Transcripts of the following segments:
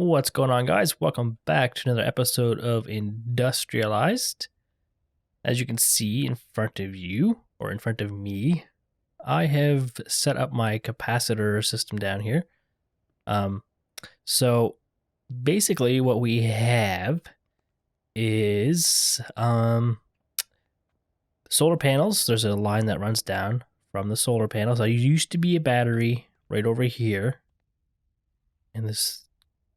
What's going on, guys? Welcome back to another episode of Industrialized. As you can see in front of you, or in front of me, I have set up my capacitor system down here. So basically what we have is solar panels. There's a line that runs down from the solar panels. There used to be a battery right over here. And this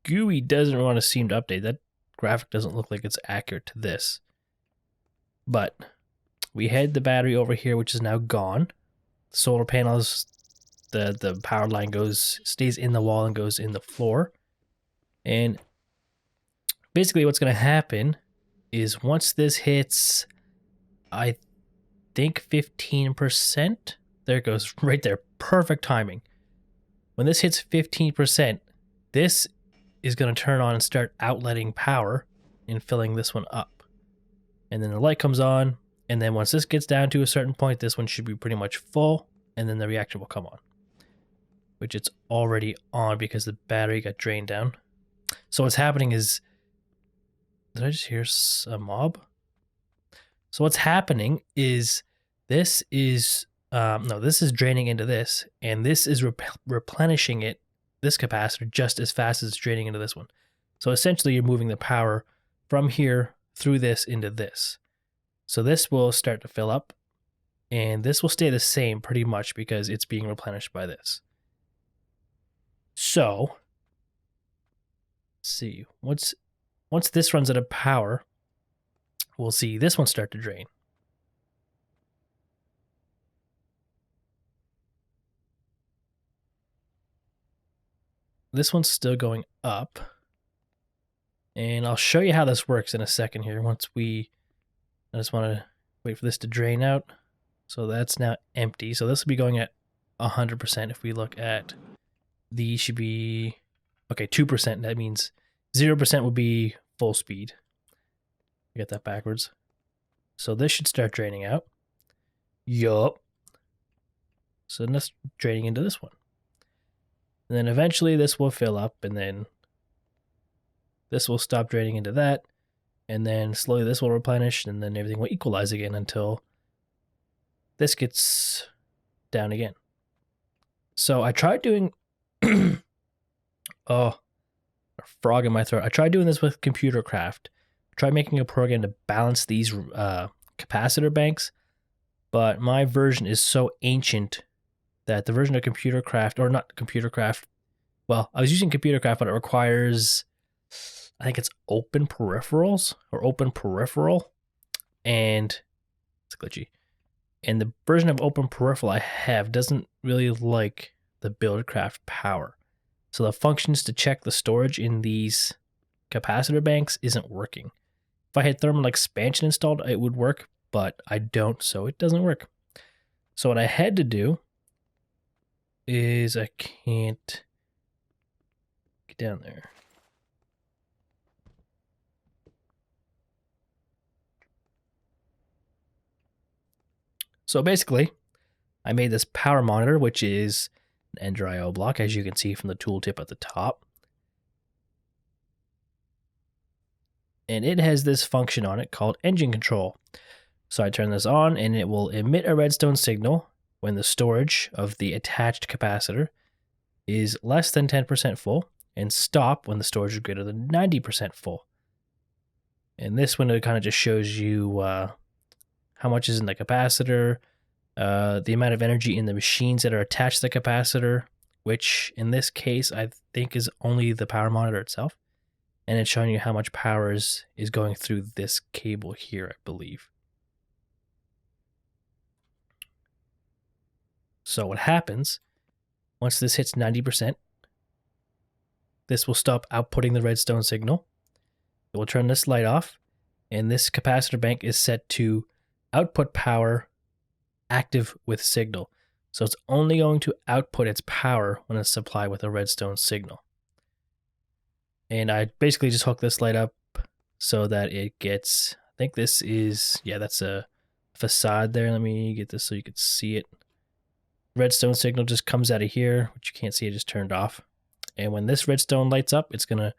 GUI doesn't want to seem to update. That graphic doesn't look like it's accurate to this. But we had the battery over here, which is now gone. The solar panels, the power line stays in the wall and goes in the floor. And basically what's going to happen is once this hits, I think 15%, there it goes right there. Perfect timing. When this hits 15%, this is going to turn on and start outletting power and filling this one up. And then the light comes on, and then once this gets down to a certain point, this one should be pretty much full, and then the reactor will come on. Which it's already on because the battery got drained down. So what's happening is... Did I just hear a mob? So what's happening is this is... this is draining into this, and this is replenishing it, this capacitor, just as fast as it's draining into this one. So essentially you're moving the power from here through this into this. So this will start to fill up, and this will stay the same pretty much because it's being replenished by this. So, let's see, once this runs out of power, we'll see this one start to drain. This one's still going up. And I'll show you how this works in a second here. I just want to wait for this to drain out. So that's now empty. So this will be going at 100%. If we look at these should be, okay, 2%. That means 0% would be full speed. I get that backwards. So this should start draining out. Yup. So that's draining into this one. And then eventually this will fill up, and then this will stop draining into that, and then slowly this will replenish, and then everything will equalize again until this gets down again. So I tried doing... oh, a frog in my throat. I tried doing this with ComputerCraft. I tried making a program to balance these capacitor banks, but my version is so ancient that the version of ComputerCraft, or not ComputerCraft, well, I was using ComputerCraft, but it requires, I think it's Open Peripherals, or Open Peripheral, and it's glitchy. And the version of Open Peripheral I have doesn't really like the Buildcraft power. So the functions to check the storage in these capacitor banks isn't working. If I had thermal expansion installed, it would work, but I don't, so it doesn't work. So what I had to do is I can't get down there. So basically, I made this power monitor, which is an Ender IO block, as you can see from the tooltip at the top. And it has this function on it called engine control. So I turn this on, and it will emit a redstone signal when the storage of the attached capacitor is less than 10% full, and stop when the storage is greater than 90% full. And this window kind of just shows you how much is in the capacitor, the amount of energy in the machines that are attached to the capacitor, which in this case I think is only the power monitor itself. And it's showing you how much power is going through this cable here, I believe. So what happens, once this hits 90%, this will stop outputting the redstone signal. It will turn this light off, and this capacitor bank is set to output power active with signal. So it's only going to output its power when it's supplied with a redstone signal. And I basically just hook this light up so that it gets, I think this is, yeah, that's a facade there. Let me get this so you can see it. Redstone signal just comes out of here, which you can't see, it just turned off. And when this redstone lights up, it's going to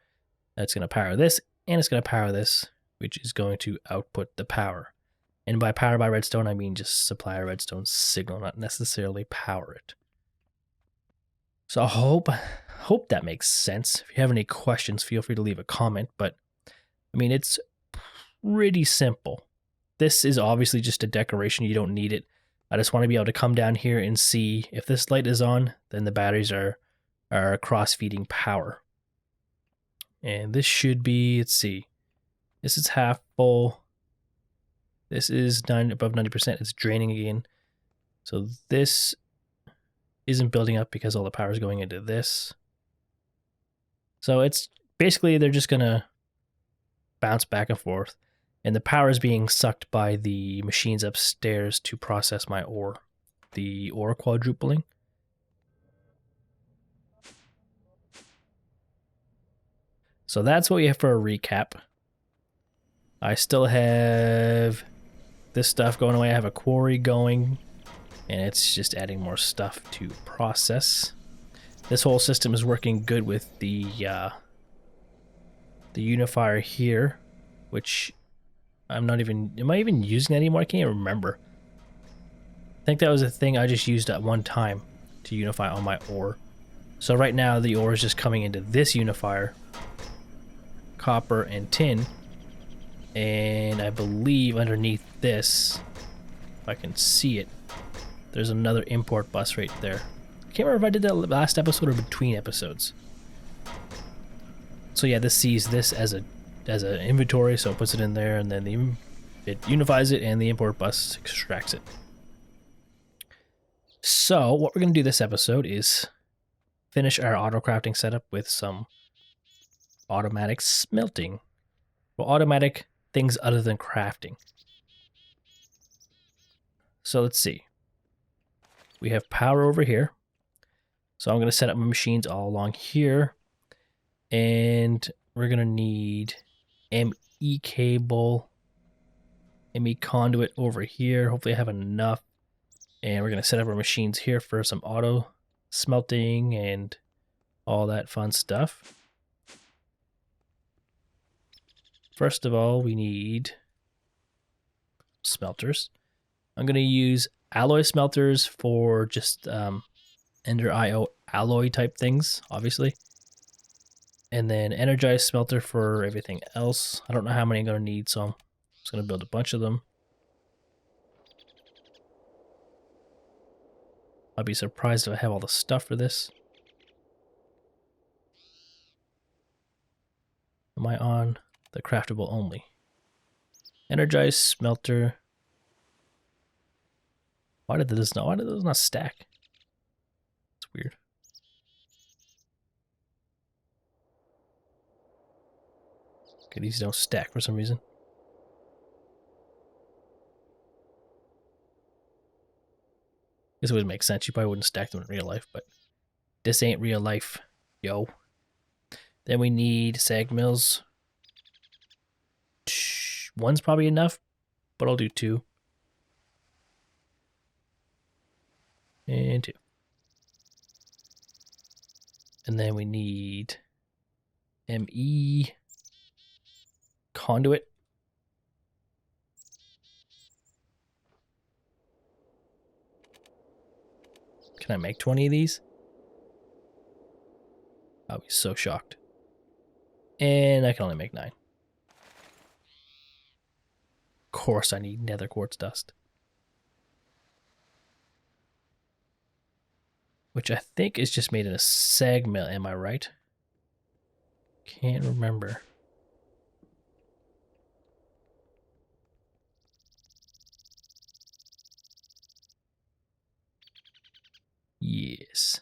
That's going to power this, and it's going to power this, which is going to output the power. And by power by redstone, I mean just supply a redstone signal, not necessarily power it. So I hope that makes sense. If you have any questions, feel free to leave a comment. But I mean, it's pretty simple. This is obviously just a decoration. You don't need it. I just want to be able to come down here and see if this light is on, then the batteries are cross-feeding power. And this should be, let's see, this is half full. This is above 90%. It's draining again. So this isn't building up because all the power is going into this. So it's basically, they're just going to bounce back and forth. And the power is being sucked by the machines upstairs to process my ore. The ore quadrupling. So that's what we have for a recap. I still have this stuff going away. I have a quarry going, and it's just adding more stuff to process. This whole system is working good with the unifier here, which am I even using that anymore? I can't remember. I think that was a thing I just used at one time to unify all my ore. So right now the ore is just coming into this unifier, copper and tin, and I believe underneath this, if I can see it, there's another import bus right there. I can't remember if I did that last episode or between episodes. So yeah, this sees this as an inventory, so it puts it in there, and then it unifies it, and the import bus extracts it. So what we're going to do this episode is finish our auto crafting setup with some automatic smelting. Well, automatic things other than crafting. So let's see. We have power over here. So I'm going to set up my machines all along here. And we're going to need ME cable, ME conduit over here. Hopefully I have enough. And we're going to set up our machines here for some auto smelting and all that fun stuff. First of all, we need smelters. I'm going to use alloy smelters for just Ender IO alloy type things, obviously. And then energized smelter for everything else. I don't know how many I'm going to need, so I'm just going to build a bunch of them. I'll be surprised if I have all the stuff for this. Am I on the craftable only? Energized smelter. Why did those not stack? It's weird. Okay, these don't stack for some reason. This would make sense. You probably wouldn't stack them in real life, but this ain't real life, yo. Then we need sag mills. One's probably enough, but I'll do 2. And 2. And then we need ME conduit. Can I make 20 of these? I'll be so shocked. And I can only make 9. Of course I need nether quartz dust. Which I think is just made in a sag mill, am I right? Can't remember. Yes.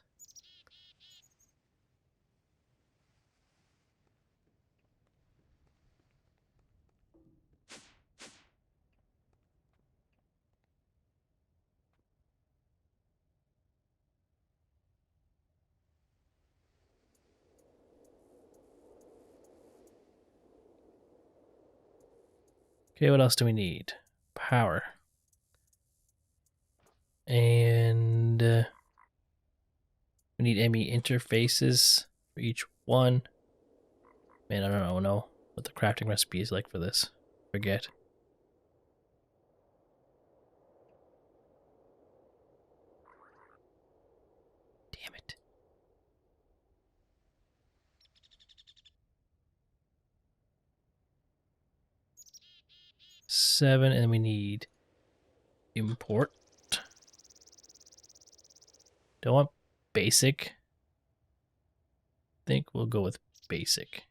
Okay, what else do we need? Power. And we need ME interfaces for each one. Man, I don't know what the crafting recipe is like for this. Forget. Damn it. Seven, and we need import. Don't want basic. I think we'll go with basic.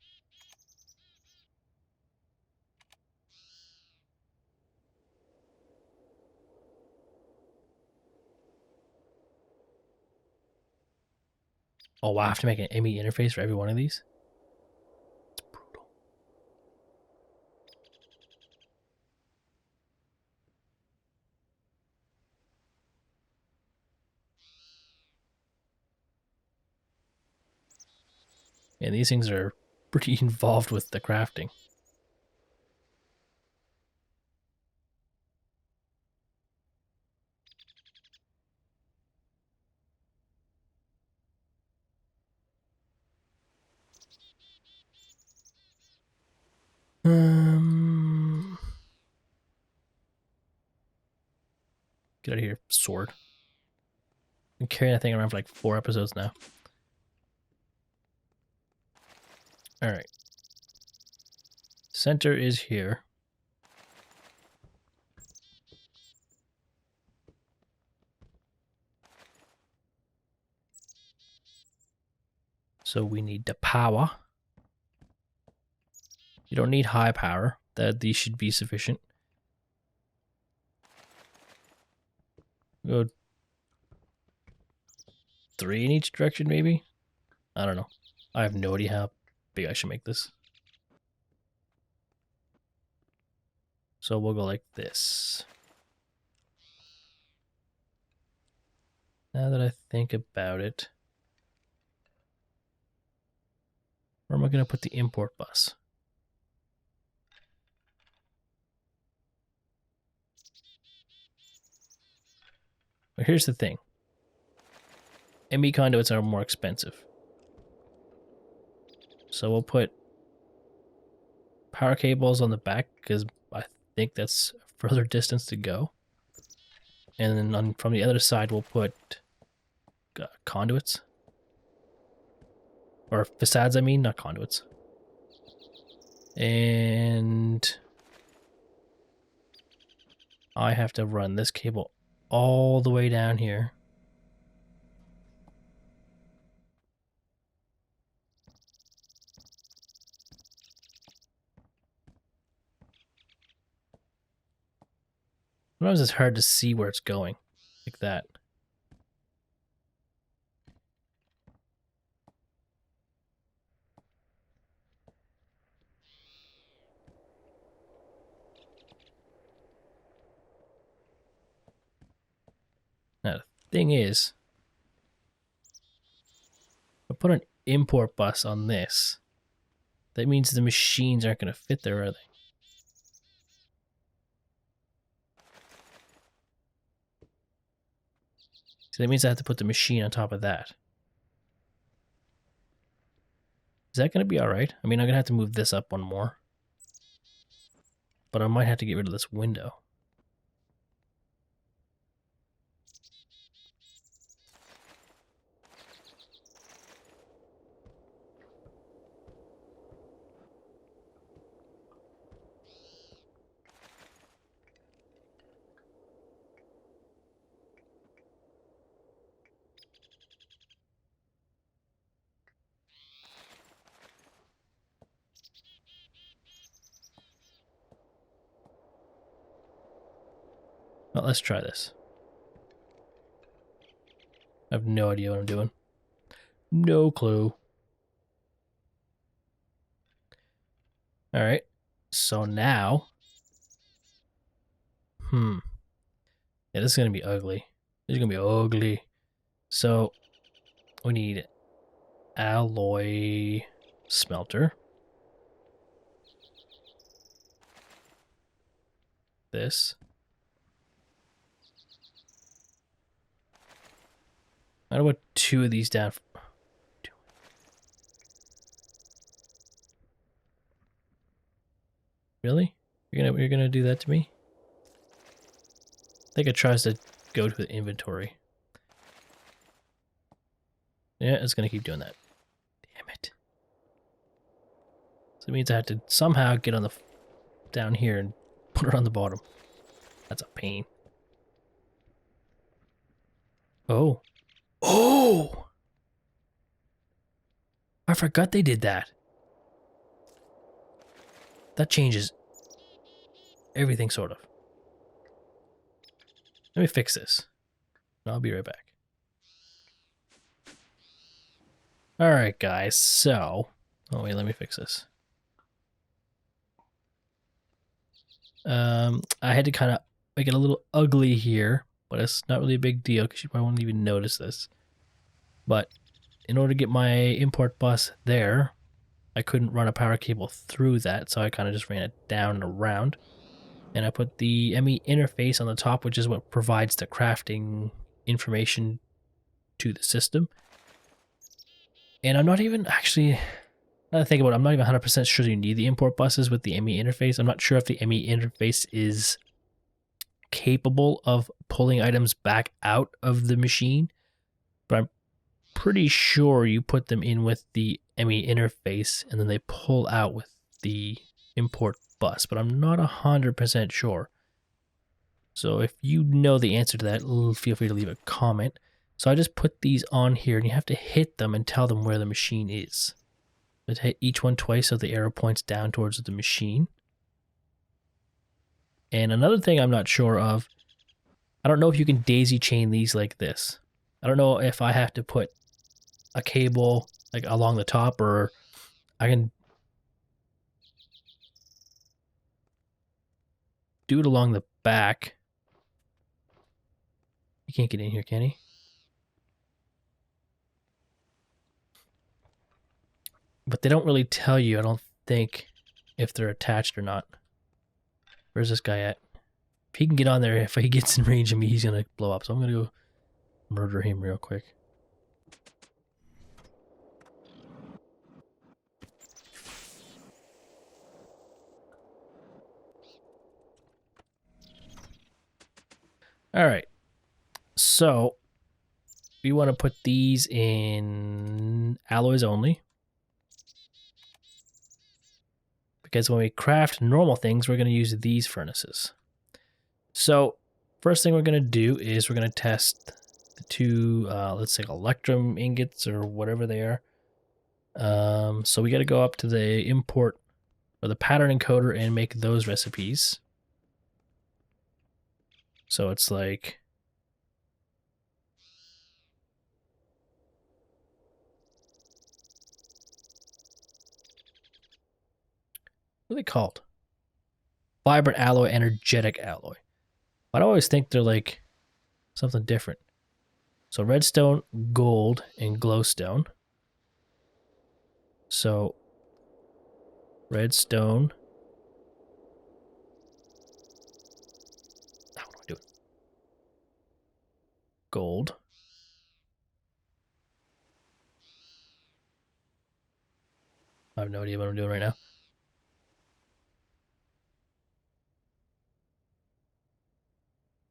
Oh wow, I have to make an ME interface for every one of these? It's brutal. And these things are pretty involved with the crafting. Get out of here, sword. Been carrying that thing around for like 4 episodes now. Alright. Center is here. So we need the power. You don't need high power. These should be sufficient. Go 3 in each direction, maybe? I don't know. I have no idea how big I should make this. So we'll go like this. Now that I think about it, where am I going to put the import bus? But here's the thing. ME conduits are more expensive. So we'll put power cables on the back because I think that's a further distance to go. And then from the other side, we'll put conduits. Or facades, I mean, not conduits. And I have to run this cable all the way down here. Sometimes it's hard to see where it's going, like that. Now, the thing is, if I put an import bus on this, that means the machines aren't going to fit there, are they? So that means I have to put the machine on top of that. Is that going to be alright? I mean, I'm going to have to move this up one more. But I might have to get rid of this window. Well, let's try this. I have no idea what I'm doing. No clue. Alright. So now... Yeah, this is going to be ugly. This is going to be ugly. So, we need alloy smelter. This. I'm going to put 2 of these down. Really? You're gonna do that to me? I think it tries to go to the inventory. Yeah, it's gonna keep doing that. Damn it. So it means I have to somehow get on the down here and put it on the bottom. That's a pain. Oh. Oh! I forgot they did that. That changes everything, sort of. Let me fix this. I'll be right back. Alright, guys, so... Oh, wait, let me fix this. I had to kind of make it a little ugly here, but it's not really a big deal because you probably won't even notice this. But in order to get my import bus there, I couldn't run a power cable through that, so I kind of just ran it down and around. And I put the ME interface on the top, which is what provides the crafting information to the system. And I'm not even actually, now that I think about it, I'm not even 100% sure you need the import buses with the ME interface. I'm not sure if the ME interface is capable of pulling items back out of the machine, but I'm pretty sure you put them in with the ME interface and then they pull out with the import bus, but I'm not 100% sure. So if you know the answer to that, feel free to leave a comment. So I just put these on here and you have to hit them and tell them where the machine is. But hit each one twice so the arrow points down towards the machine. And another thing I'm not sure of, I don't know if you can daisy chain these like this. I don't know if I have to put a cable like along the top, or I can do it along the back. You can't get in here, can he? But they don't really tell you, I don't think, if they're attached or not. Where's this guy at? If he can get on there, if he gets in range of me, he's going to blow up. So I'm going to go murder him real quick. Alright. So, we want to put these in alloys only. Because when we craft normal things, we're going to use these furnaces. So, first thing we're going to do is we're going to test the two, let's say, electrum ingots or whatever they are. So we got to go up to the import or the pattern encoder and make those recipes. So it's like... what are they called? Vibrant alloy, energetic alloy. I'd always think they're like something different. So redstone, gold, and glowstone. So redstone. How do I do it? Gold. I have no idea what I'm doing right now.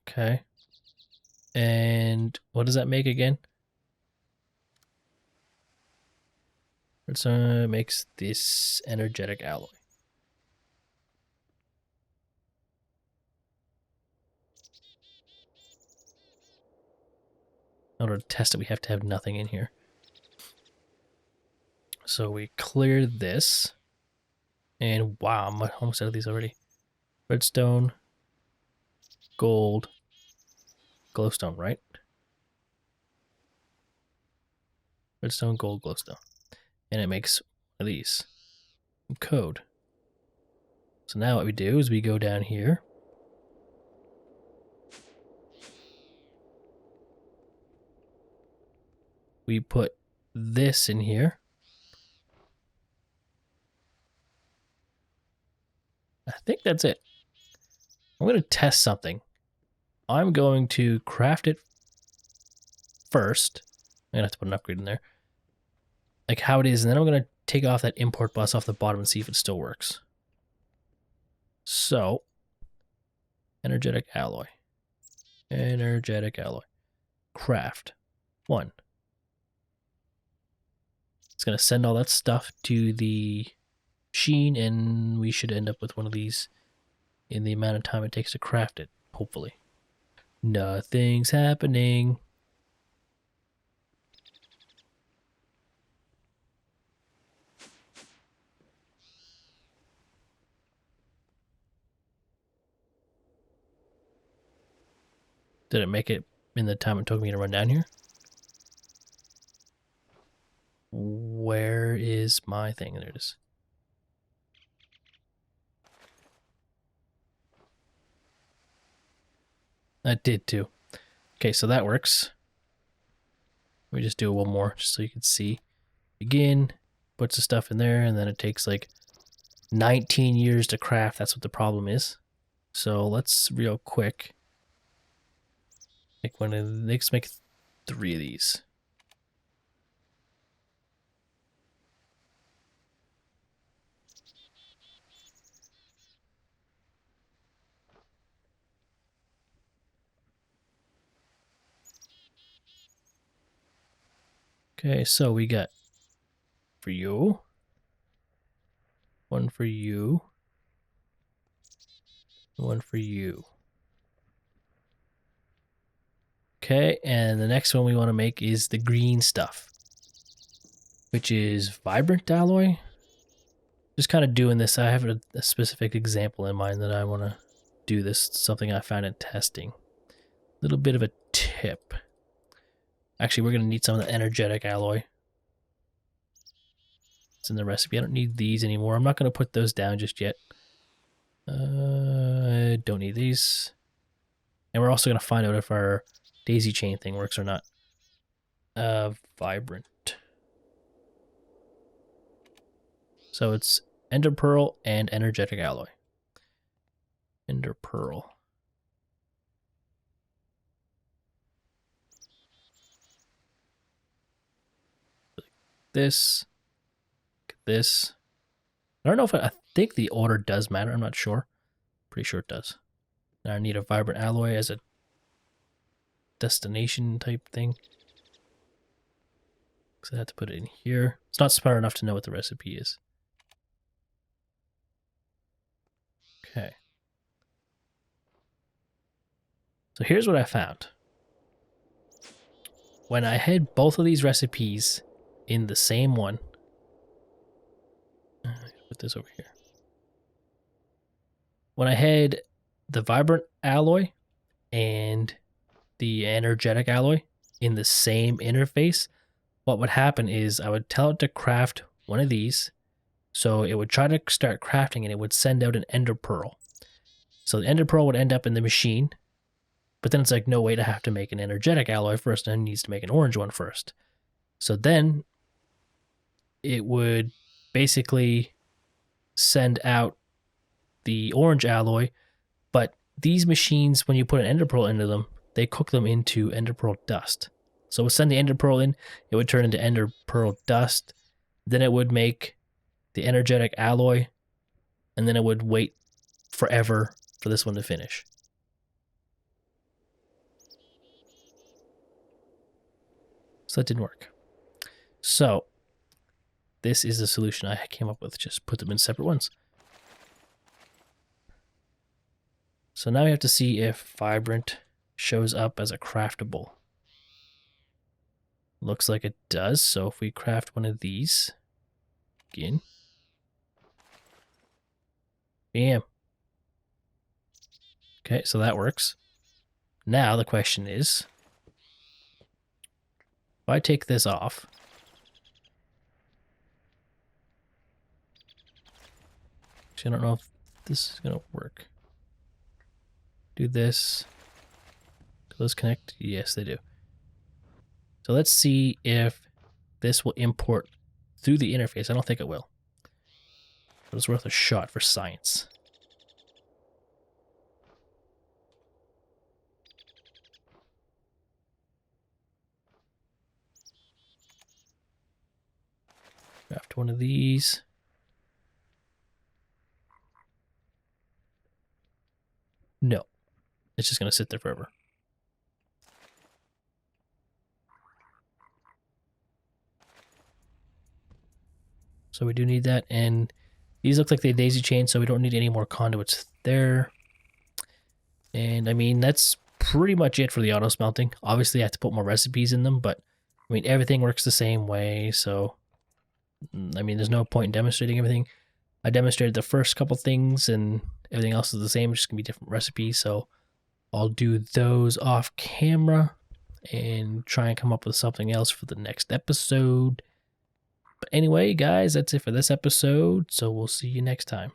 Okay. And what does that make again? It makes this energetic alloy. In order to test it, we have to have nothing in here. So we clear this. And wow, I'm almost out of these already. Redstone, gold, glowstone, right? Redstone, gold, glowstone. And it makes one of these. Code. So now what we do is we go down here. We put this in here. I think that's it. I'm going to test something. I'm going to craft it first. I'm going to have to put an upgrade in there. Like how it is, and then I'm going to take off that import bus off the bottom and see if it still works. So, energetic alloy. Energetic alloy. Craft. 1. It's going to send all that stuff to the machine, and we should end up with one of these in the amount of time it takes to craft it, hopefully. Nothing's happening. Did it make it in the time it took me to run down here? Where is my thing? There it is. That did too. Okay, so that works. Let me just do one more just so you can see. Begin, puts the stuff in there, and then it takes like 19 years to craft. That's what the problem is. So let's real quick let's make 3 of these. Okay, so we got for you, 1 for you, 1 for you. Okay, and the next one we want to make is the green stuff, which is vibrant alloy. Just kind of doing this. I have a specific example in mind that I want to do this, something I found in testing. A little bit of a tip. Actually, we're going to need some of the energetic alloy. It's in the recipe. I don't need these anymore. I'm not going to put those down just yet. I don't need these. And we're also going to find out if our daisy chain thing works or not. Vibrant. So it's ender pearl and energetic alloy. Ender pearl. This. This. I don't know if I think the order does matter. I'm not sure. Pretty sure it does. Now I need a vibrant alloy as a destination type thing. So I have to put it in here. It's not smart enough to know what the recipe is. Okay. So here's what I found. When I had both of these recipes in the same one, put this over here. When I had the vibrant alloy and the energetic alloy in the same interface, what would happen is I would tell it to craft one of these. So it would try to start crafting and it would send out an ender pearl. So the ender pearl would end up in the machine, but then it's like, no, wait, I have to make an energetic alloy first, and it needs to make an orange one first. So then it would basically send out the orange alloy, but these machines, when you put an ender pearl into them, they cook them into ender pearl dust. So it would send the ender pearl in, it would turn into ender pearl dust, then it would make the energetic alloy, and then it would wait forever for this one to finish. So that didn't work. So this is the solution I came up with. Just put them in separate ones. So now we have to see if vibrant shows up as a craftable. Looks like it does. So if we craft one of these, again, bam. Okay, so that works. Now the question is, if I take this off, actually I don't know if this is going to work. Do this. Do those connect? Yes, they do. So let's see if this will import through the interface. I don't think it will, but it's worth a shot for science. Craft one of these. No, it's just going to sit there forever. So we do need that, and these look like they daisy chain, so we don't need any more conduits there. And I mean, that's pretty much it for the auto smelting. Obviously, I have to put more recipes in them, but I mean, everything works the same way, so I mean, there's no point in demonstrating everything. I demonstrated the first couple things, and everything else is the same. It's just gonna be different recipes, so I'll do those off camera and try and come up with something else for the next episode. But anyway, guys, that's it for this episode, so we'll see you next time.